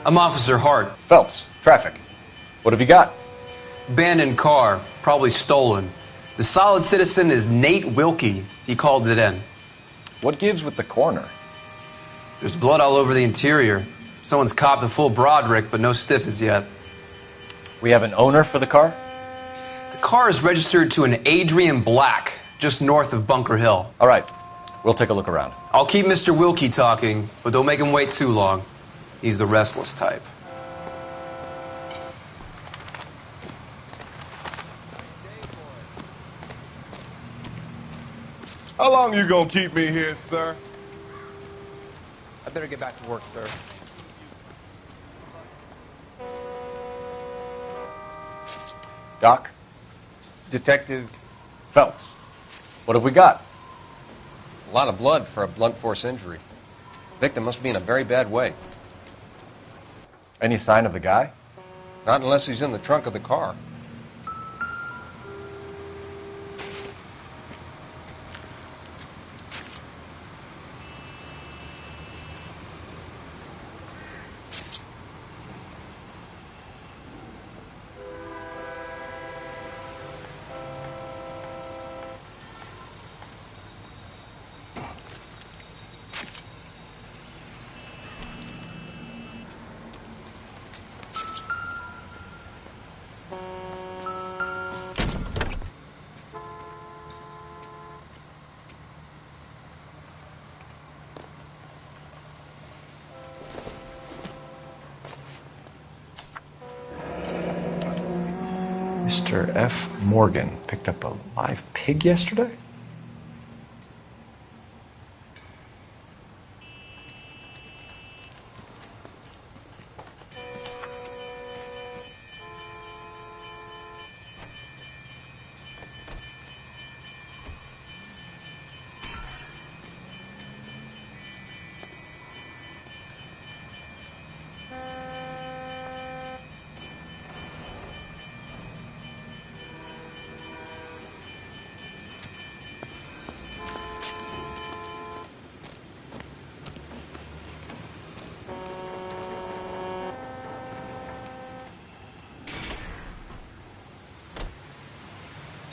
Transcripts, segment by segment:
I'm Officer Hart. Phelps, traffic. What have you got? Abandoned car, probably stolen. The solid citizen is Nate Wilkie. He called it in. What gives with the coroner? There's blood all over the interior. Someone's copped a full Broderick, but no stiff as yet. We have an owner for the car? The car is registered to an Adrian Black, just north of Bunker Hill. All right, we'll take a look around. I'll keep Mr. Wilkie talking, but don't make him wait too long. He's the restless type. How long you gonna keep me here, sir? I better get back to work, sir. Doc? Detective, Phelps. What have we got? a lot of blood for a blunt force injury. Victim must be in a very bad way. Any sign of the guy? Not unless he's in the trunk of the car. Mr. F. Morgan picked up a live pig yesterday?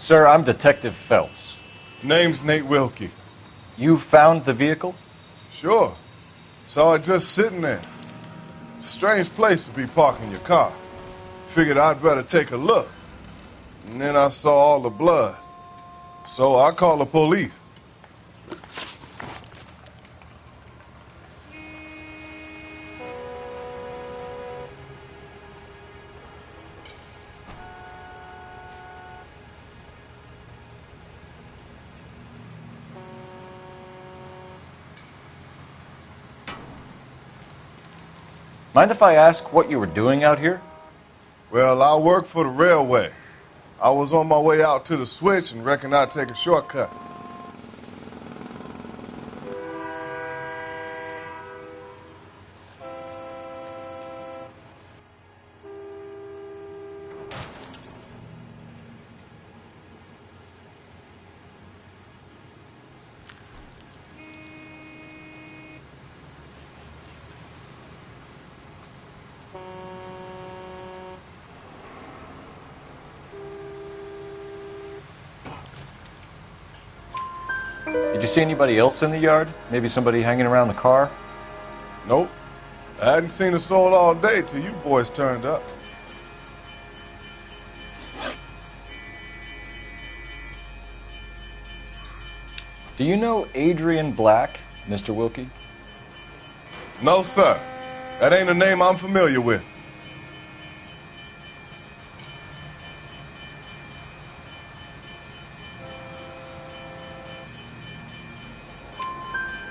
Sir, I'm Detective Phelps. Name's Nate Wilkie. You found the vehicle? Sure. Saw it just sitting there. Strange place to be parking your car. Figured I'd better take a look. And then I saw all the blood. So I called the police. Mind if I ask what you were doing out here? Well, I work for the railway. I was on my way out to the switch and reckoned I'd take a shortcut. Did you see anybody else in the yard? Maybe somebody hanging around the car? Nope. I hadn't seen a soul all day till you boys turned up. Do you know Adrian Black, Mr. Wilkie? No, sir. That ain't a name I'm familiar with.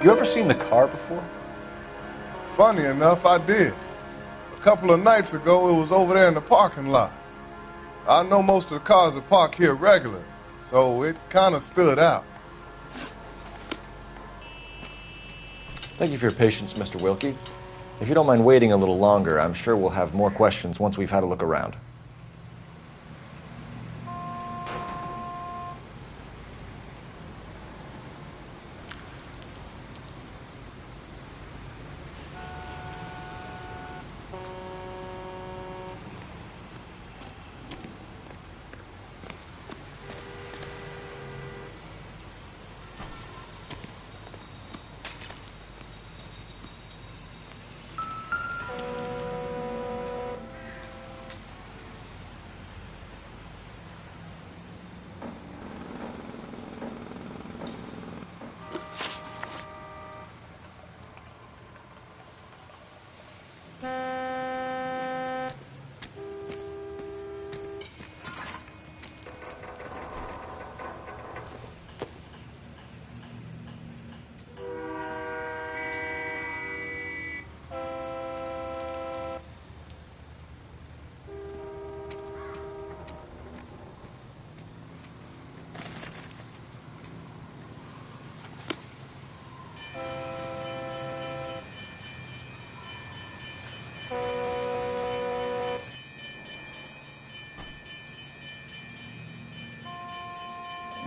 You ever seen the car before? Funny enough, I did. A couple of nights ago, it was over there in the parking lot. I know most of the cars are parked here regular, so it kind of stood out. Thank you for your patience, Mr. Wilkie. If you don't mind waiting a little longer, I'm sure we'll have more questions once we've had a look around.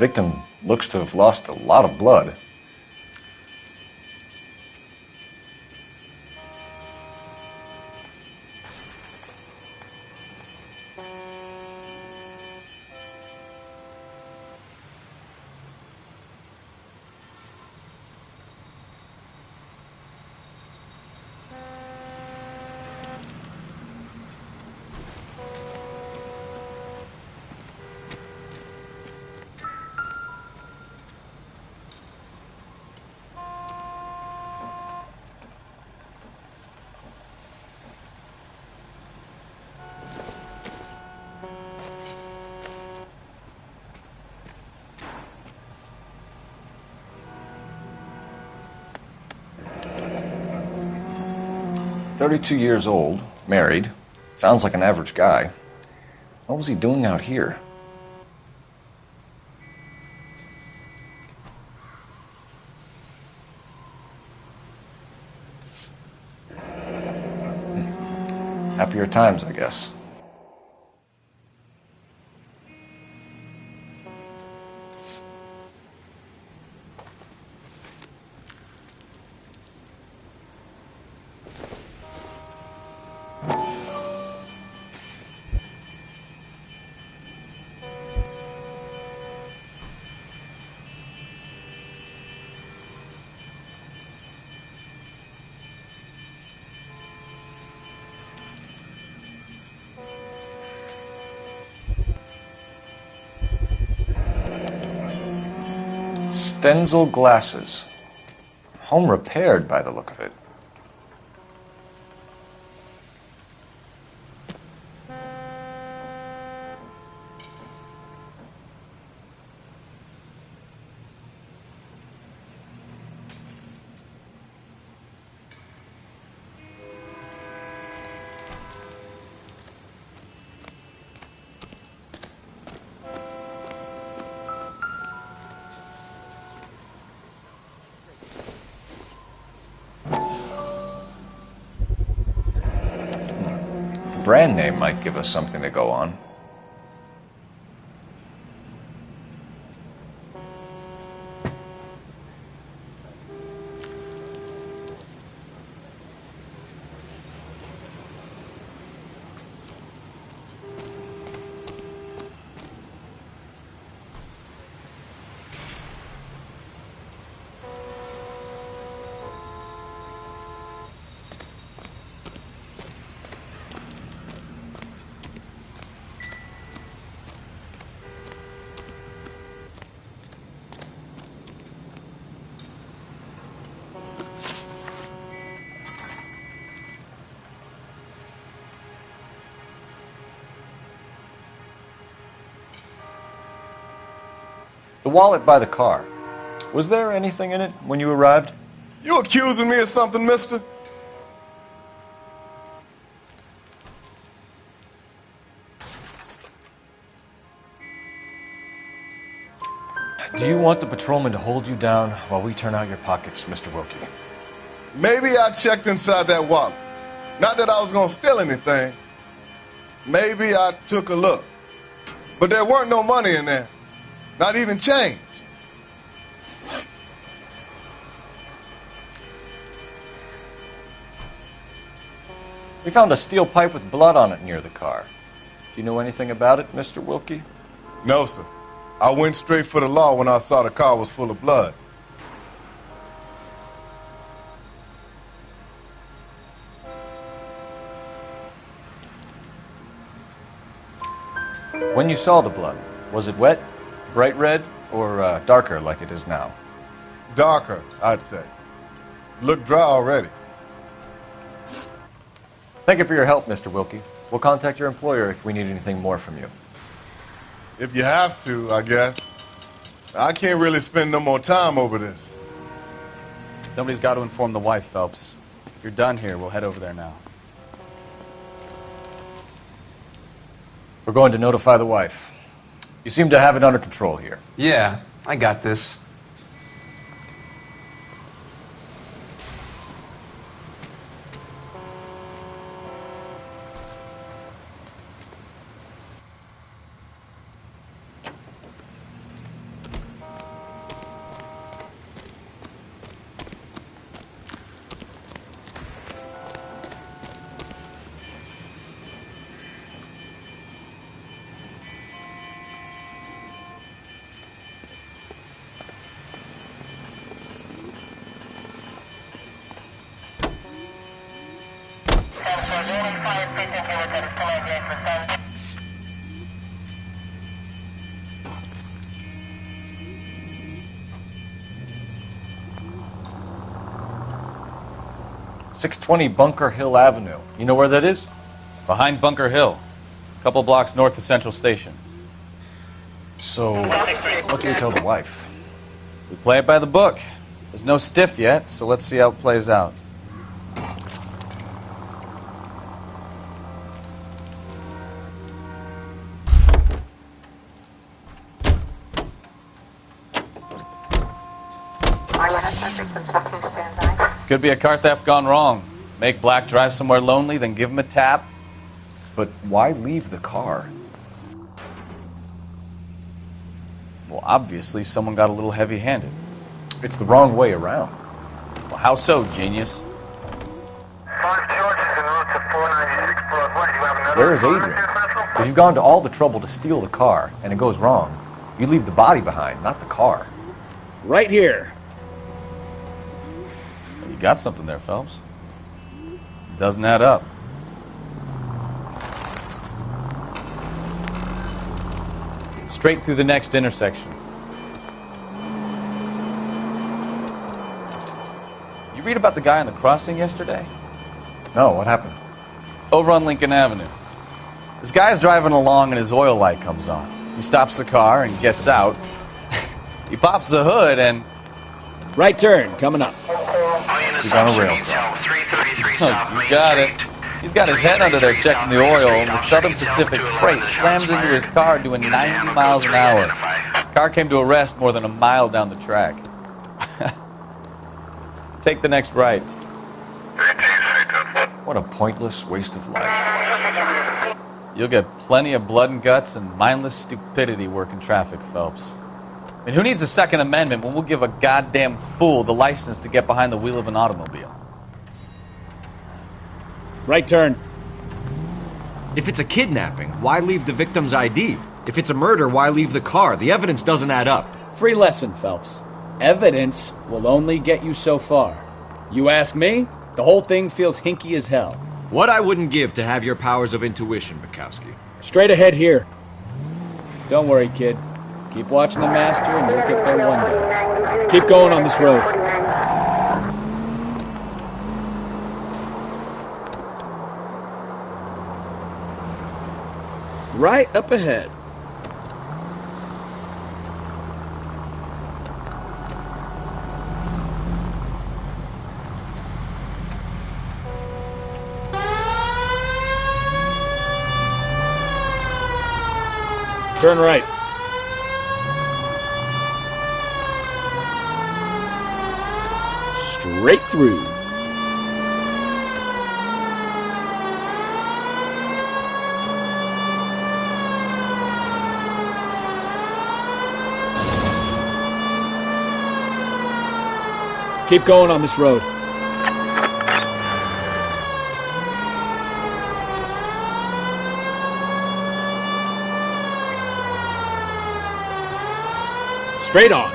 Victim looks to have lost a lot of blood. "32 years old, married. Sounds like an average guy. What was he doing out here?" Happier times, I guess. Stenzel glasses. Home repaired by the look of it. The brand name might give us something to go on. The wallet by the car. Was there anything in it when you arrived? You accusing me of something, mister? Do you want the patrolman to hold you down while we turn out your pockets, Mr. Wilkie? Maybe I checked inside that wallet. Not that I was gonna steal anything. Maybe I took a look. But there weren't no money in there. Not even change. We found a steel pipe with blood on it near the car. Do you know anything about it, Mr. Wilkie? No, sir. I went straight for the law when I saw the car was full of blood. When you saw the blood, was it wet, bright red, or darker like it is now? Darker, I'd say. Looked dry already. Thank you for your help, Mr. Wilkie. We'll contact your employer if we need anything more from you. If you have to, I guess. I can't really spend no more time over this. Somebody's got to inform the wife, Phelps. If you're done here, we'll head over there now. We're going to notify the wife. You seem to have it under control here. Yeah, I got this. 620 Bunker Hill Avenue. You know where that is? Behind Bunker Hill. A couple blocks north of Central Station. So, what do we tell the wife? We play it by the book. There's no stiff yet, so let's see how it plays out. Could be a car theft gone wrong. Make Black drive somewhere lonely, then give him a tap. But why leave the car? Well, obviously, someone got a little heavy-handed. It's the wrong way around. Well, how so, genius? Where is Adrian? If you've gone to all the trouble to steal the car, and it goes wrong, you leave the body behind, not the car. Right here. You got something there, Phelps. Doesn't add up. Straight through the next intersection. You read about the guy on the crossing yesterday? No, what happened? Over on Lincoln Avenue. This guy's driving along and his oil light comes on. He stops the car and gets out. He pops the hood and... Right turn, coming up. He's on a rail crossing. You got it. He's got his head under there checking the oil, and the Southern Pacific Freight slams into his car doing 90 miles an hour. Car came to a rest more than a mile down the track. Take the next right. What a pointless waste of life. You'll get plenty of blood and guts and mindless stupidity working traffic, Phelps. I mean, who needs a Second Amendment when we'll give a goddamn fool the license to get behind the wheel of an automobile? Right turn. If it's a kidnapping, why leave the victim's ID? If it's a murder, why leave the car? The evidence doesn't add up. Free lesson, Phelps. Evidence will only get you so far. You ask me, the whole thing feels hinky as hell. What I wouldn't give to have your powers of intuition, Bukowski. Straight ahead here. Don't worry, kid. Keep watching the master and you'll get there one day. Keep going on this road. Right up ahead. Turn right. Straight through. Keep going on this road. Straight on.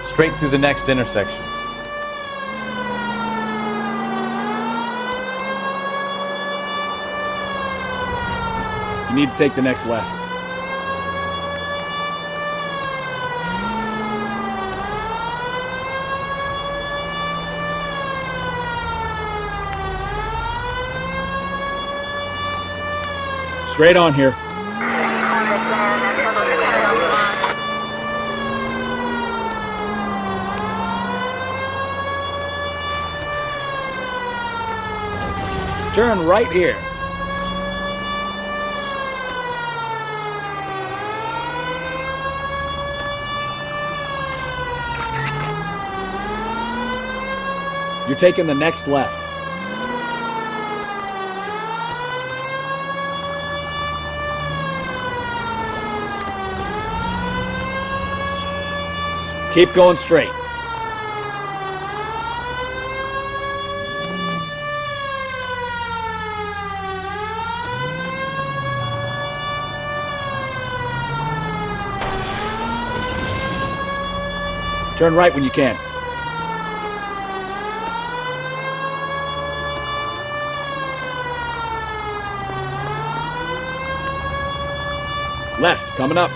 Straight through the next intersection. You need to take the next left. Straight on here. Turn right here. You're taking the next left. Keep going straight. Turn right when you can. Left, coming up.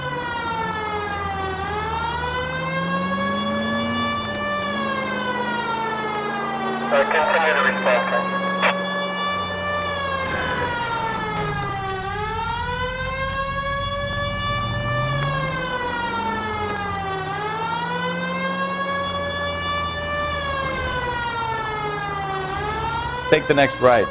Continue the response. Take the next right.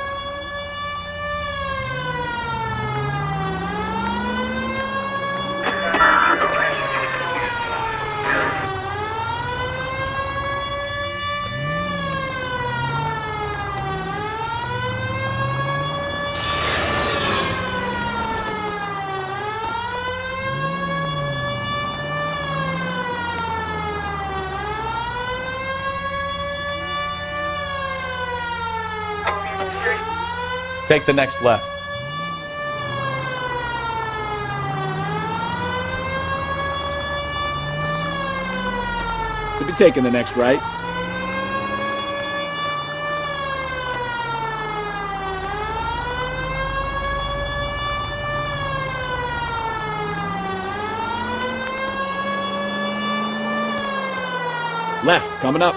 Take the next left. Could be taking the next right. Left, coming up.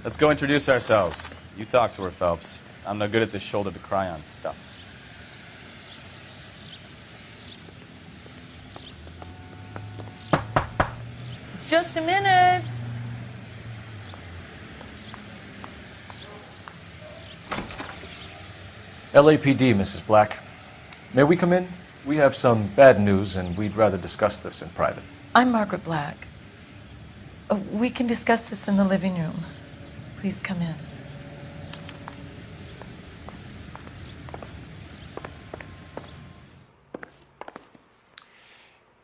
Let's go introduce ourselves. You talk to her, Phelps. I'm no good at this shoulder to cry on stuff. Just a minute. LAPD, Mrs. Black. May we come in? We have some bad news, and we'd rather discuss this in private. I'm Margaret Black. We can discuss this in the living room. Please come in.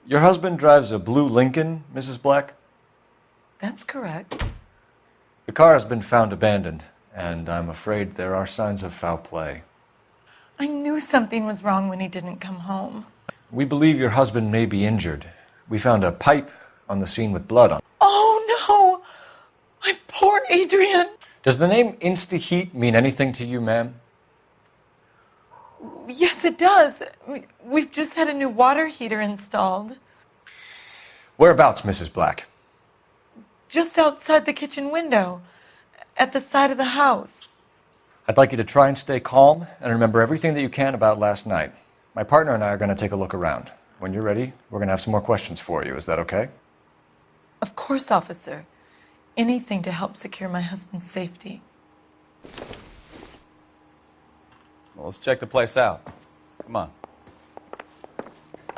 Your husband drives a blue Lincoln, Mrs. Black? That's correct. The car has been found abandoned, and I'm afraid there are signs of foul play. I knew something was wrong when he didn't come home. We believe your husband may be injured. We found a pipe on the scene with blood on it. Oh, no! My poor Adrian! Does the name Insta-Heat mean anything to you, ma'am? Yes, it does. We've just had a new water heater installed. Whereabouts, Mrs. Black? Just outside the kitchen window, at the side of the house. I'd like you to try and stay calm and remember everything that you can about last night. My partner and I are going to take a look around. When you're ready, we're going to have some more questions for you. Is that okay? Of course, officer. Anything to help secure my husband's safety. Well, let's check the place out. Come on.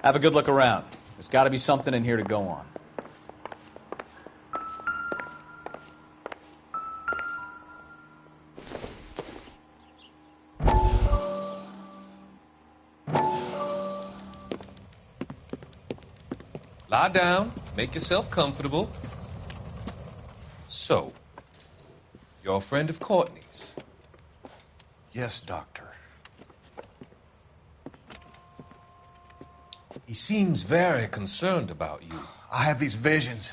Have a good look around. There's got to be something in here to go on. Lie down. Make yourself comfortable. So, you're a friend of Courtney's? Yes, Doctor. He seems very concerned about you. I have these visions.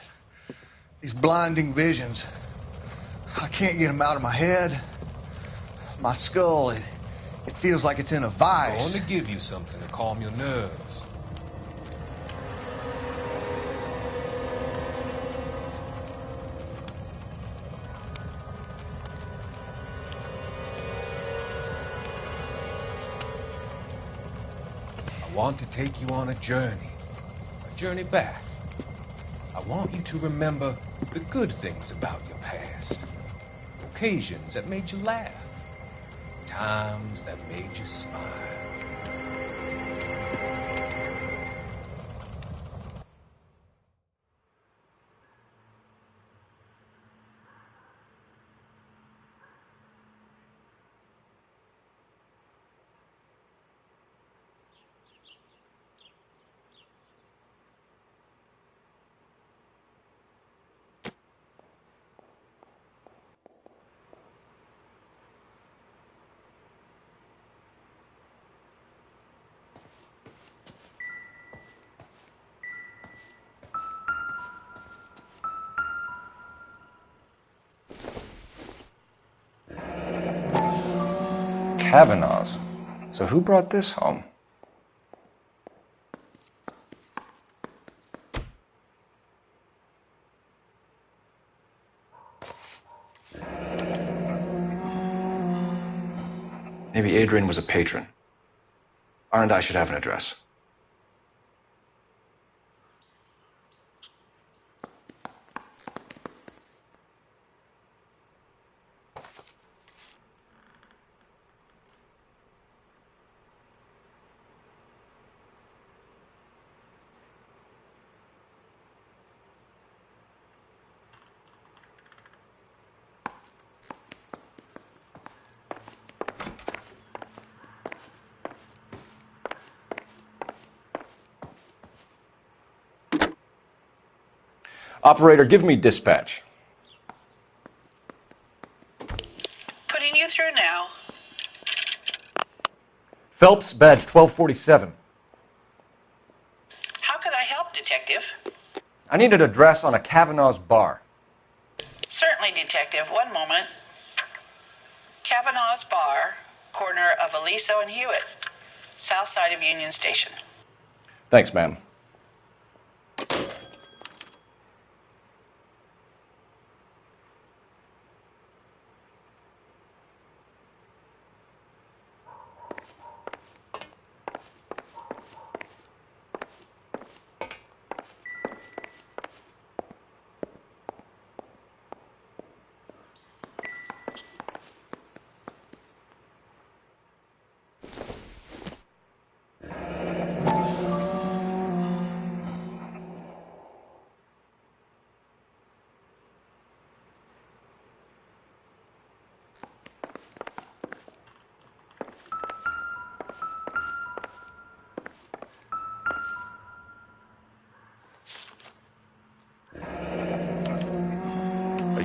These blinding visions. I can't get them out of my head. My skull, it feels like it's in a I vice. want to give you something to calm your nerves. I want to take you on a journey back. I want you to remember the good things about your past, occasions that made you laugh, times that made you smile. Kavanaugh's. So who brought this home? Maybe Adrian was a patron. R and I should have an address. Operator, give me dispatch. Putting you through now. Phelps, badge 1247. How can I help, Detective? I need an address on a Kavanaugh's bar. Certainly, Detective. One moment. Kavanaugh's Bar, corner of Aliso and Hewitt, south side of Union Station. Thanks, ma'am.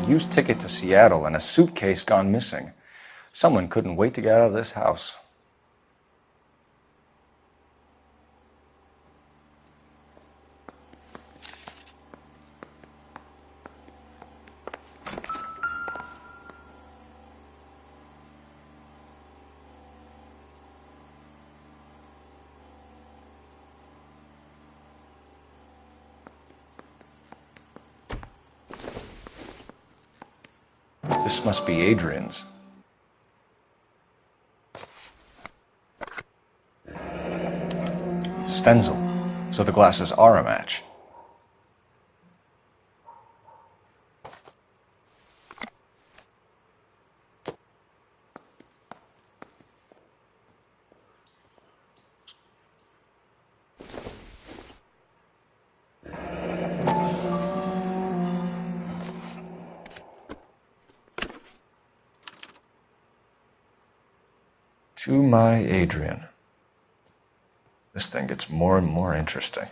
Used ticket to Seattle and a suitcase gone missing. Someone couldn't wait to get out of this house. This must be Adrian's. Stenzel. So the glasses are a match. To my Adrian. This thing gets more and more interesting.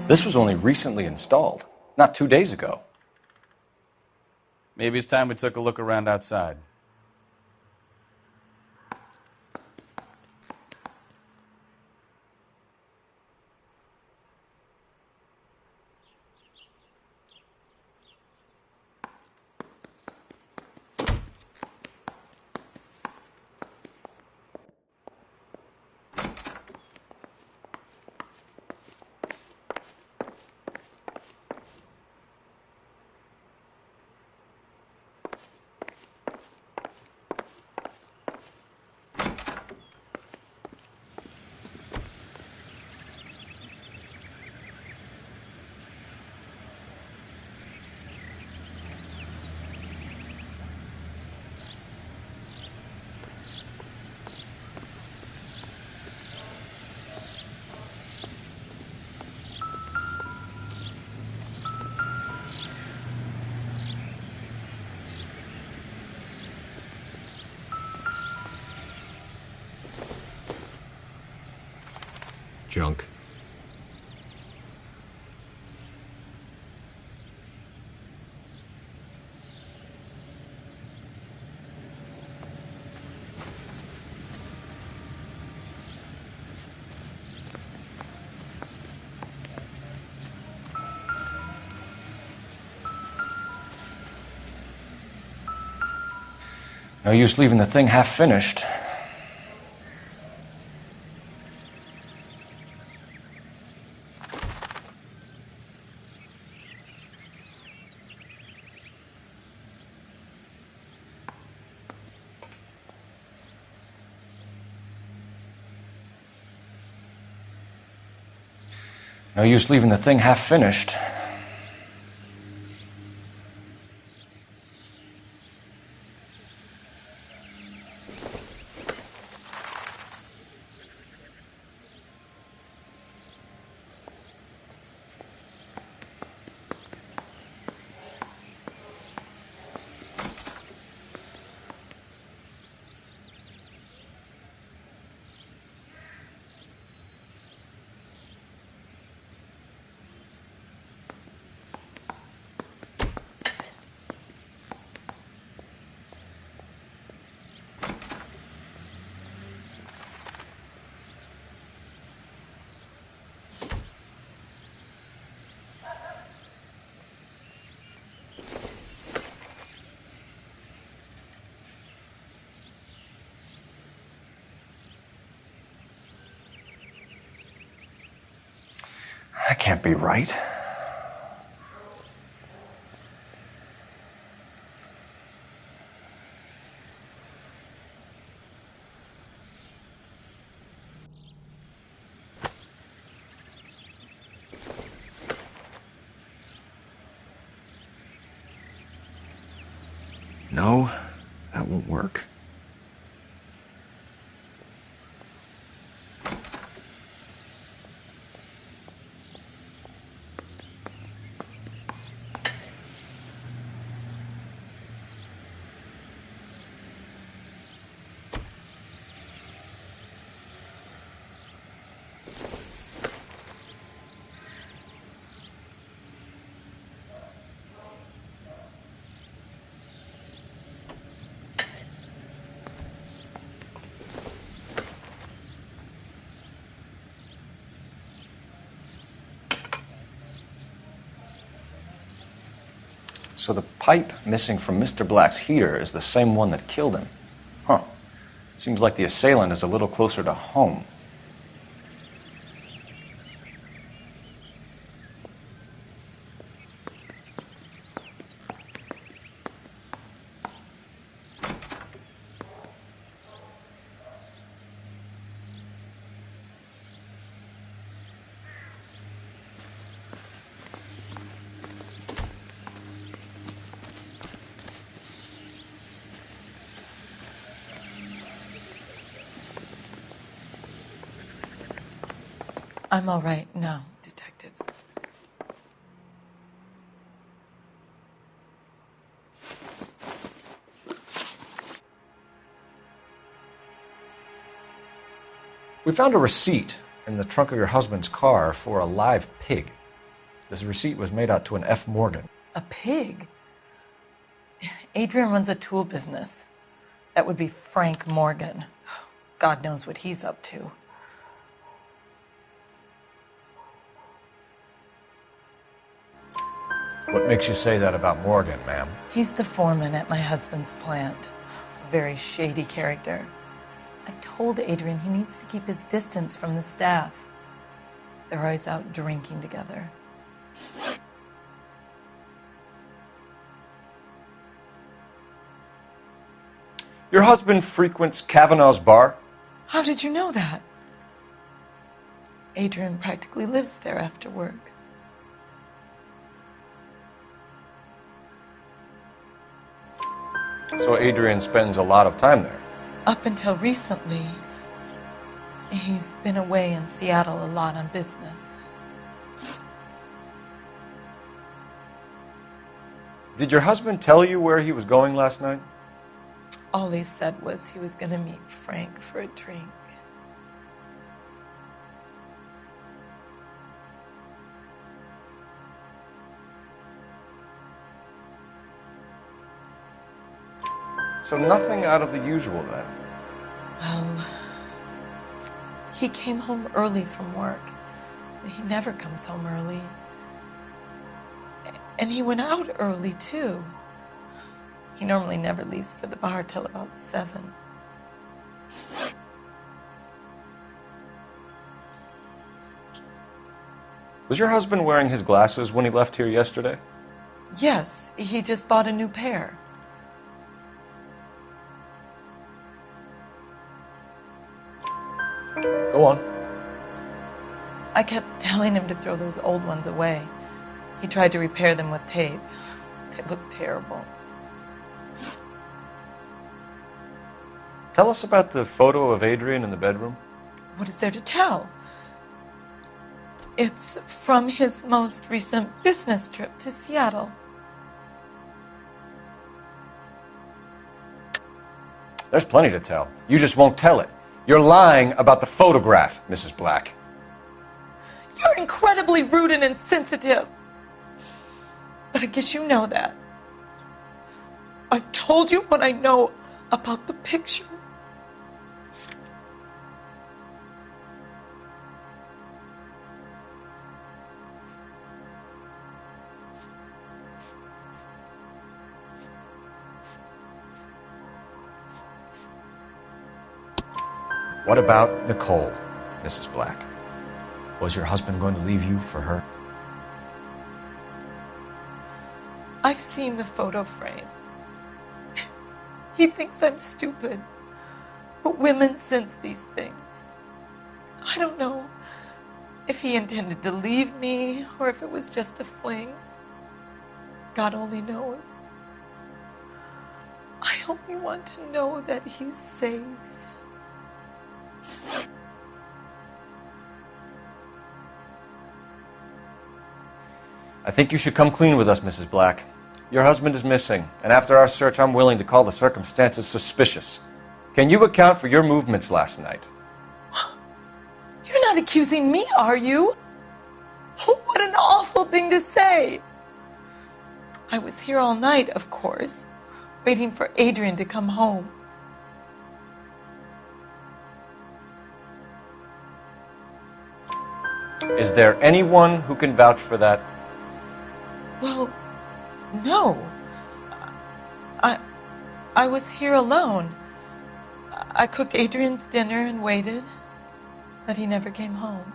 This was only recently installed, not 2 days ago. Maybe it's time we took a look around outside. Junk. No use leaving the thing half finished. No use leaving the thing half finished. That can't be right. No, that won't work. So the pipe missing from Mr. Black's heater is the same one that killed him. Huh. Seems like the assailant is a little closer to home. I'm all right now, detectives. We found a receipt in the trunk of your husband's car for a live pig. This receipt was made out to an F. Morgan. A pig? Adrian runs a tool business. That would be Frank Morgan. God knows what he's up to. What makes you say that about Morgan, ma'am? He's the foreman at my husband's plant. A very shady character. I've told Adrian he needs to keep his distance from the staff. They're always out drinking together. Your husband frequents Kavanaugh's bar? How did you know that? Adrian practically lives there after work. So Adrian spends a lot of time there? Up until recently, he's been away in Seattle a lot on business. Did your husband tell you where he was going last night? All he said was he was going to meet Frank for a drink. So nothing out of the usual then. Well, he came home early from work. He never comes home early. And he went out early, too. He normally never leaves for the bar till about 7. Was your husband wearing his glasses when he left here yesterday? Yes, he just bought a new pair. Go on. I kept telling him to throw those old ones away. He tried to repair them with tape. They looked terrible. Tell us about the photo of Adrian in the bedroom. What is there to tell? It's from his most recent business trip to Seattle. There's plenty to tell. You just won't tell it. You're lying about the photograph, Mrs. Black. You're incredibly rude and insensitive. But I guess you know that. I've told you what I know about the picture. What about Nicole, Mrs. Black? Was your husband going to leave you for her? I've seen the photo frame. He thinks I'm stupid. But women sense these things. I don't know if he intended to leave me or if it was just a fling. God only knows. I only want to know that he's safe. I think you should come clean with us, Mrs. Black. Your husband is missing, and after our search, I'm willing to call the circumstances suspicious. Can you account for your movements last night? You're not accusing me, are you? What an awful thing to say. I was here all night, of course, waiting for Adrian to come home. Is there anyone who can vouch for that? Well, no. I was here alone. I cooked Adrian's dinner and waited, but he never came home.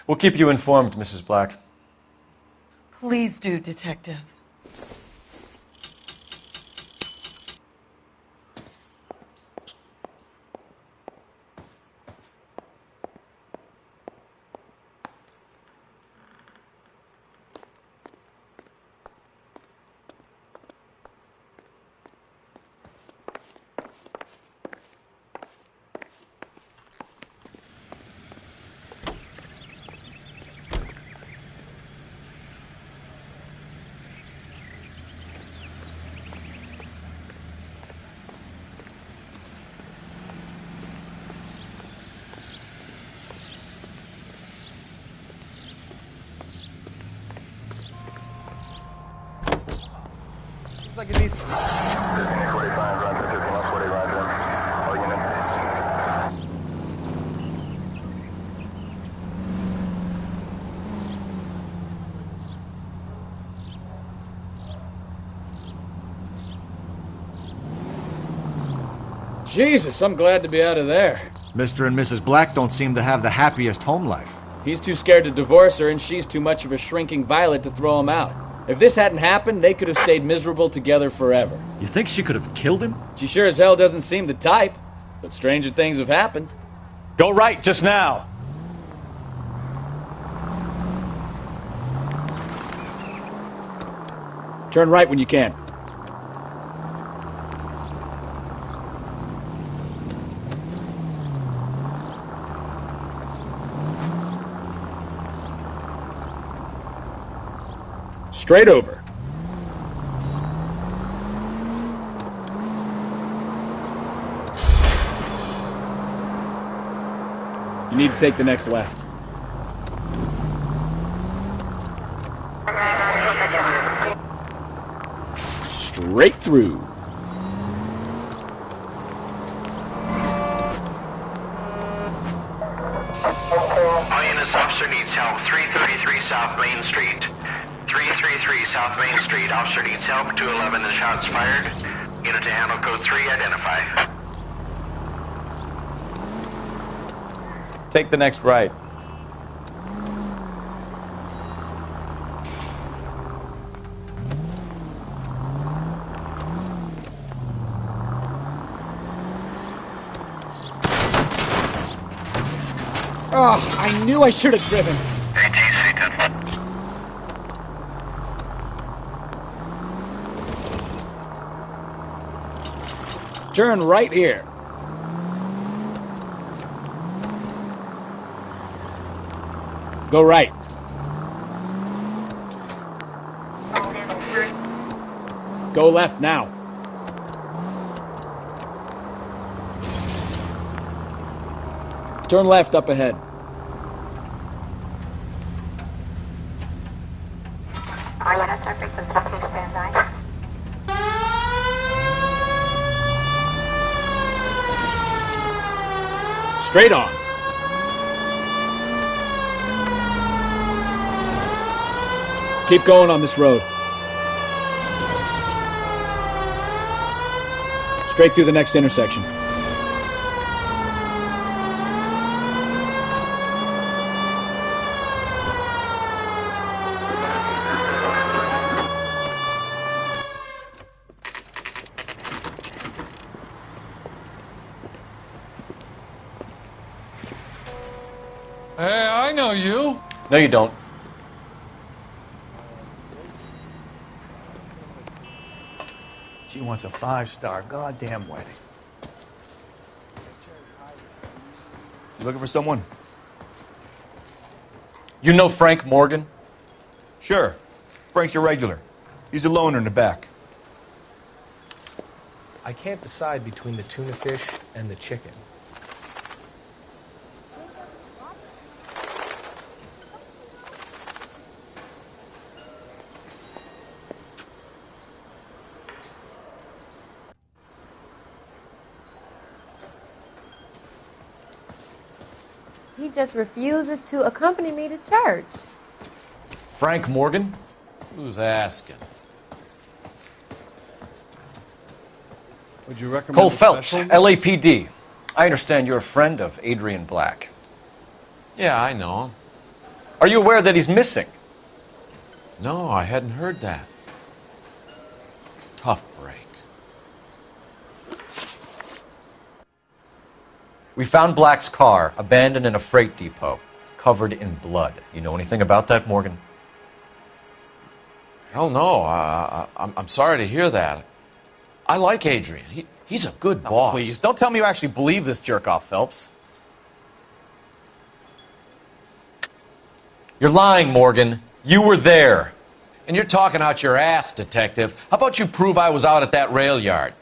We'll keep you informed, Mrs. Black. Please do, Detective. Like it needs... Jesus, I'm glad to be out of there. Mr. and Mrs. Black don't seem to have the happiest home life. He's too scared to divorce her, and she's too much of a shrinking violet to throw him out. If this hadn't happened, they could have stayed miserable together forever. You think she could have killed him? She sure as hell doesn't seem the type, but stranger things have happened. Go right just now. Turn right when you can. Straight over. You need to take the next left. Straight through. This officer needs help. 333 South Main Street. 333 South Main Street. Officer needs help. 211 and shots fired. Unit to handle code 3. Identify. Take the next right. Oh, I knew I should have driven. ATC 10. Turn right here. Go right. Go left now. Turn left up ahead. Straight on. Keep going on this road. Straight through the next intersection. Hey, I know you. No, you don't. She wants a 5-star goddamn wedding. You looking for someone? You know Frank Morgan? Sure. Frank's a regular. He's a loner in the back. I can't decide between the tuna fish and the chicken. He just refuses to accompany me to church. Frank Morgan? Who's asking? Would you recommend Cole a Phelps, special? LAPD. I understand you're a friend of Adrian Black. Yeah, I know him. Are you aware that he's missing? No, I hadn't heard that. Tough break. We found Black's car abandoned in a freight depot, covered in blood. You know anything about that, Morgan? Hell no. I'm sorry to hear that. I like Adrian. He's a good boss. Please, don't tell me you actually believe this jerk-off, Phelps. You're lying, Morgan. You were there. And you're talking out your ass, detective. How about you prove I was out at that rail yard?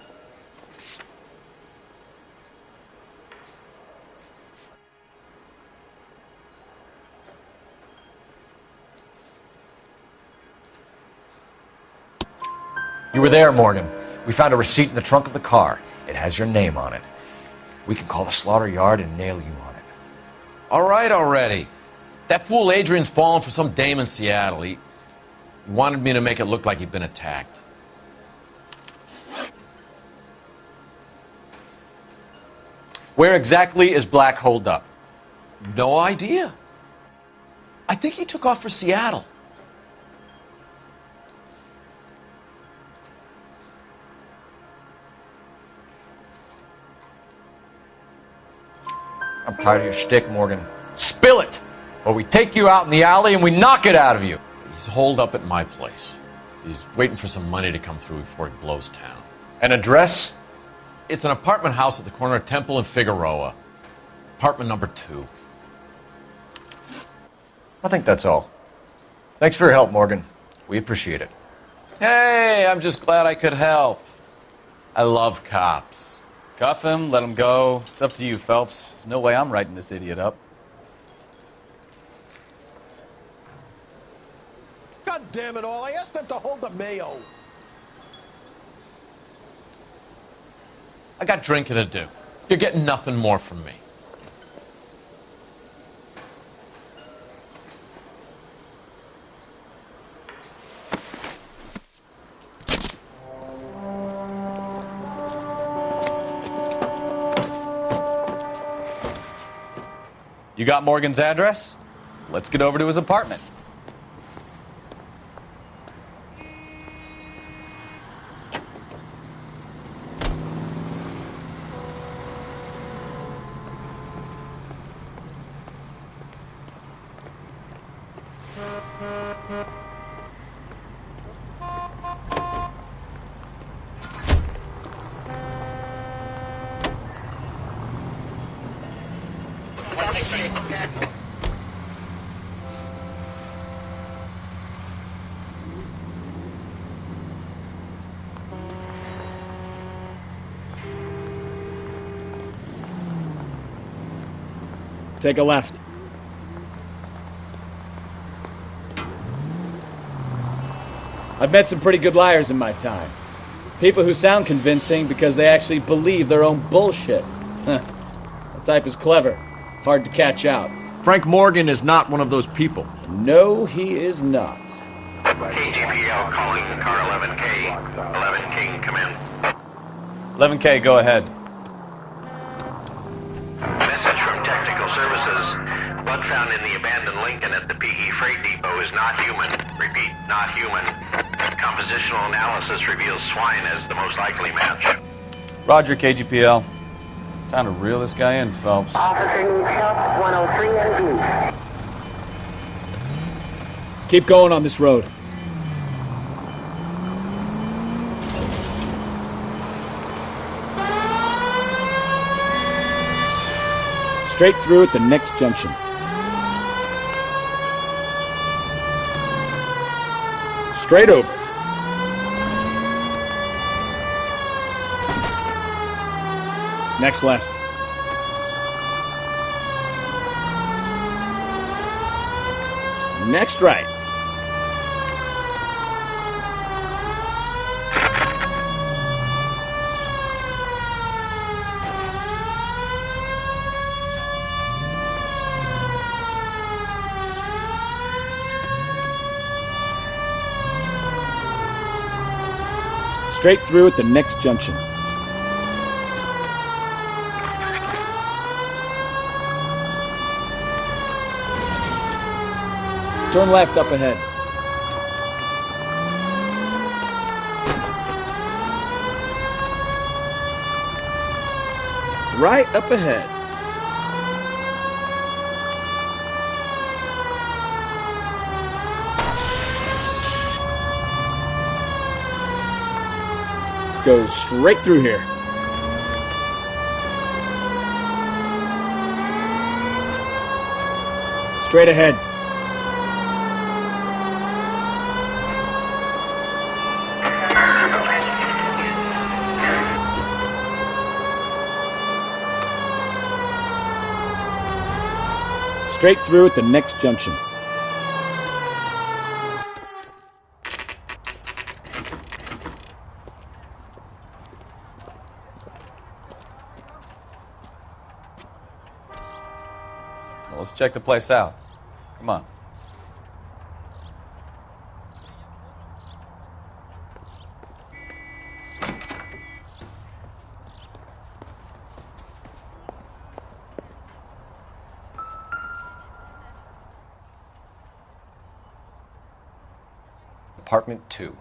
You were there, Morgan. We found a receipt in the trunk of the car. It has your name on it. We can call the slaughter yard and nail you on it. All right already. That fool Adrian's fallen for some dame in Seattle. He wanted me to make it look like he'd been attacked. Where exactly is Black holed up? No idea. I think he took off for Seattle. I'm tired of your shtick, Morgan. Spill it! Or we take you out in the alley and we knock it out of you. He's holed up at my place. He's waiting for some money to come through before he blows town. An address? It's an apartment house at the corner of Temple and Figueroa. Apartment number 2. I think that's all. Thanks for your help, Morgan. We appreciate it. Hey, I'm just glad I could help. I love cops. Cuff him, let him go. It's up to you, Phelps. There's no way I'm writing this idiot up. God damn it all, I asked them to hold the mayo. I got drinking to do. You're getting nothing more from me. You got Morgan's address? Let's get over to his apartment. Take a left. I've met some pretty good liars in my time. People who sound convincing because they actually believe their own bullshit. That type is clever. Hard to catch out. Frank Morgan is not one of those people. No, he is not. KGPL calling car 11K. 11K, come in. 11K, go ahead. Message from Technical Services. Blood found in the abandoned Lincoln at the PE Freight Depot is not human. Repeat, not human. Compositional analysis reveals swine as the most likely match. Roger, KGPL. Time to reel this guy in, Phelps. Officer needs help, 103 and east. Keep going on this road. Straight through at the next junction. Straight over. Next left. Next right. Straight through at the next junction. Turn left up ahead. Right up ahead. Go straight through here. Straight ahead. Straight through at the next junction. Well, let's check the place out. Come on. Apartment 2.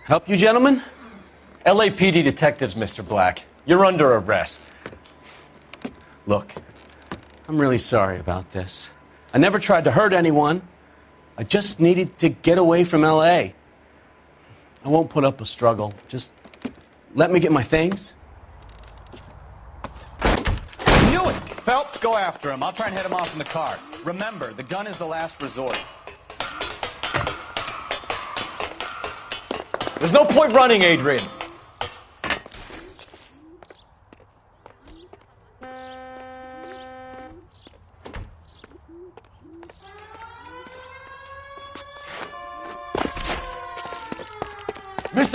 Help you, gentlemen? LAPD detectives, Mr. Black. You're under arrest. Look, I'm really sorry about this. I never tried to hurt anyone. I just needed to get away from L.A. I won't put up a struggle. Just let me get my things. Knew it! Phelps, go after him. I'll try and head him off in the car. Remember, the gun is the last resort. There's no point running, Adrian.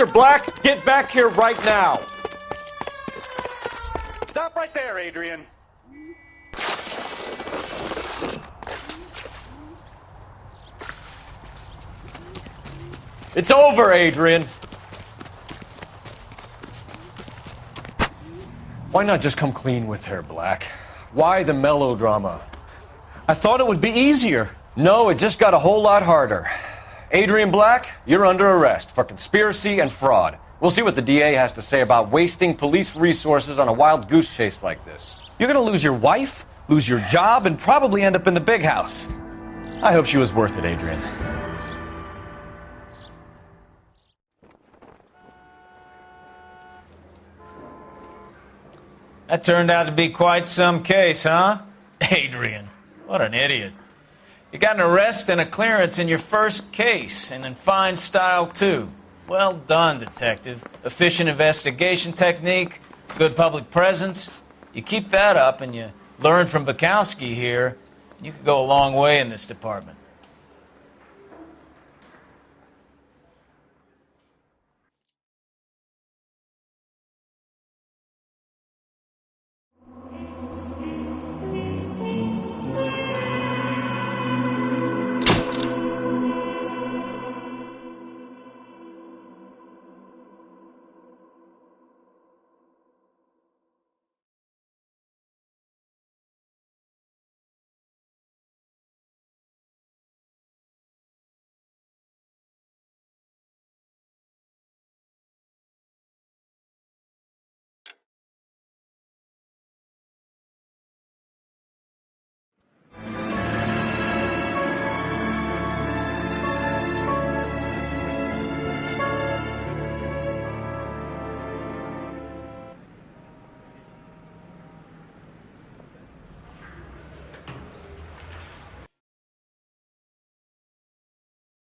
Mr. Black, get back here right now. Stop right there, Adrian. It's over, Adrian. Why not just come clean with her, Black? Why the melodrama? I thought it would be easier. No, it just got a whole lot harder. Adrian Black, you're under arrest for conspiracy and fraud. We'll see what the DA has to say about wasting police resources on a wild goose chase like this. You're gonna lose your wife, lose your job, and probably end up in the big house. I hope she was worth it, Adrian. That turned out to be quite some case, huh? Adrian, what an idiot. You got an arrest and a clearance in your first case, and in fine style, too. Well done, detective. Efficient investigation technique, good public presence. You keep that up and you learn from Bukowski here, you could go a long way in this department.